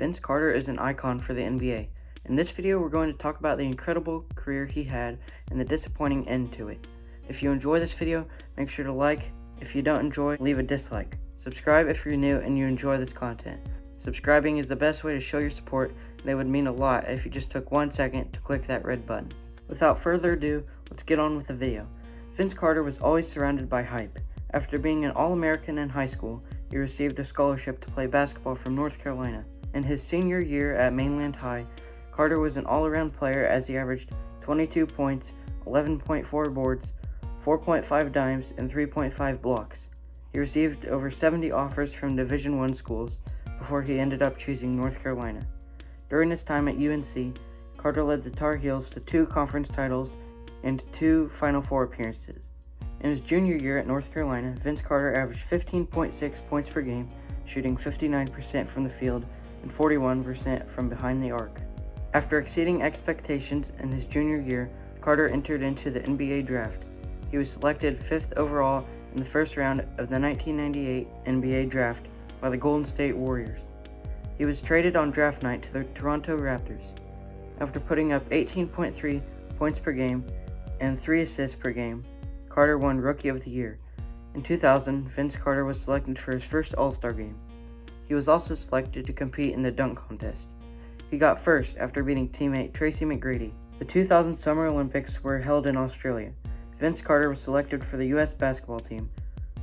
Vince Carter is an icon for the NBA. In this video, we're going to talk about the incredible career he had and the disappointing end to it. If you enjoy this video, make sure to like. If you don't enjoy, leave a dislike. Subscribe if you're new and you enjoy this content. Subscribing is the best way to show your support, and it would mean a lot if you just took 1 second to click that red button. Without further ado, let's get on with the video. Vince Carter was always surrounded by hype. After being an All-American in high school, he received a scholarship to play basketball from North Carolina. In his senior year at Mainland High, Carter was an all-around player as he averaged 22 points, 11.4 boards, 4.5 dimes, and 3.5 blocks. He received over 70 offers from Division I schools before he ended up choosing North Carolina. During his time at UNC, Carter led the Tar Heels to 2 conference titles and 2 Final Four appearances. In his junior year at North Carolina, Vince Carter averaged 15.6 points per game, shooting 59% from the field and 41% from behind the arc. After exceeding expectations in his junior year, Carter entered into the NBA draft. He was selected 5th overall in the first round of the 1998 NBA draft by the Golden State Warriors. He was traded on draft night to the Toronto Raptors. After putting up 18.3 points per game and 3 assists per game, Carter won Rookie of the Year. In 2000, Vince Carter was selected for his first All-Star game. He was also selected to compete in the dunk contest. He got first after beating teammate Tracy McGrady. The 2000 Summer Olympics were held in Australia. Vince Carter was selected for the U.S. basketball team.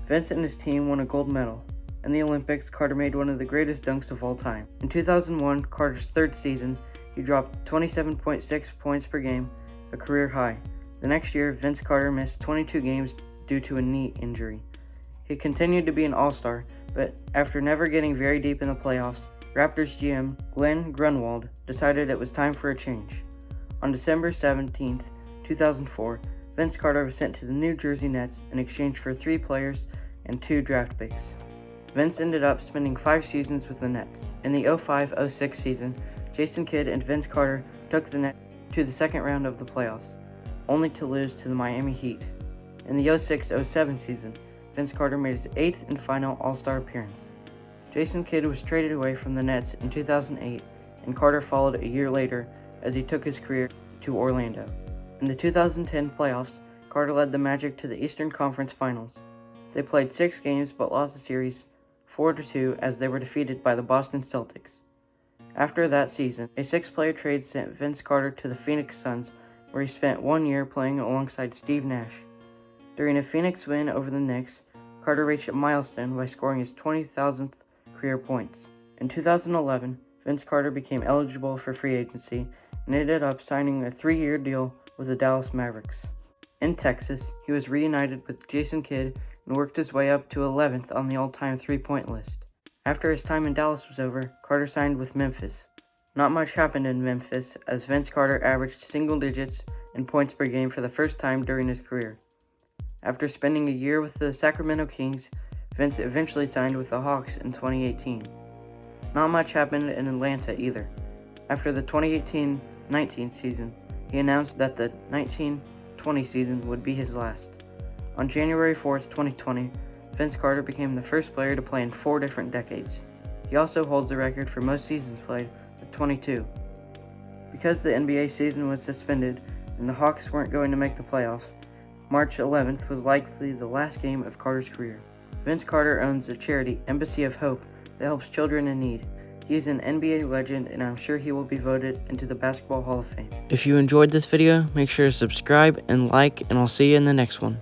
Vince and his team won a gold medal. In the Olympics, Carter made one of the greatest dunks of all time. In 2001, Carter's 3rd season, he dropped 27.6 points per game, a career high. The next year, Vince Carter missed 22 games due to a knee injury. He continued to be an all-star, but after never getting very deep in the playoffs, Raptors GM Glenn Grunwald decided it was time for a change. On December 17, 2004, Vince Carter was sent to the New Jersey Nets in exchange for 3 players and 2 draft picks. Vince ended up spending 5 seasons with the Nets. In the 05-06 season, Jason Kidd and Vince Carter took the Nets to the second round of the playoffs, only to lose to the Miami Heat. In the 06-07 season, Vince Carter made his 8th and final All-Star appearance. Jason Kidd was traded away from the Nets in 2008, and Carter followed a year later as he took his career to Orlando. In the 2010 playoffs, Carter led the Magic to the Eastern Conference Finals. They played 6 games but lost the series 4-2 as they were defeated by the Boston Celtics. After that season, a 6-player trade sent Vince Carter to the Phoenix Suns, where he spent 1 year playing alongside Steve Nash. During a Phoenix win over the Knicks, Carter reached a milestone by scoring his 20,000th career points. In 2011, Vince Carter became eligible for free agency and ended up signing a 3-year deal with the Dallas Mavericks. In Texas, he was reunited with Jason Kidd and worked his way up to 11th on the all-time three-point list. After his time in Dallas was over, Carter signed with Memphis. Not much happened in Memphis, as Vince Carter averaged single digits in points per game for the first time during his career. After spending a year with the Sacramento Kings, Vince eventually signed with the Hawks in 2018. Not much happened in Atlanta either. After the 2018-19 season, he announced that the 19-20 season would be his last. On January 4th, 2020, Vince Carter became the first player to play in 4 different decades. He also holds the record for most seasons played, with 22. Because the NBA season was suspended and the Hawks weren't going to make the playoffs, March 11th was likely the last game of Carter's career. Vince Carter owns a charity, Embassy of Hope, that helps children in need. He is an NBA legend, and I'm sure he will be voted into the Basketball Hall of Fame. If you enjoyed this video, make sure to subscribe and like, and I'll see you in the next one.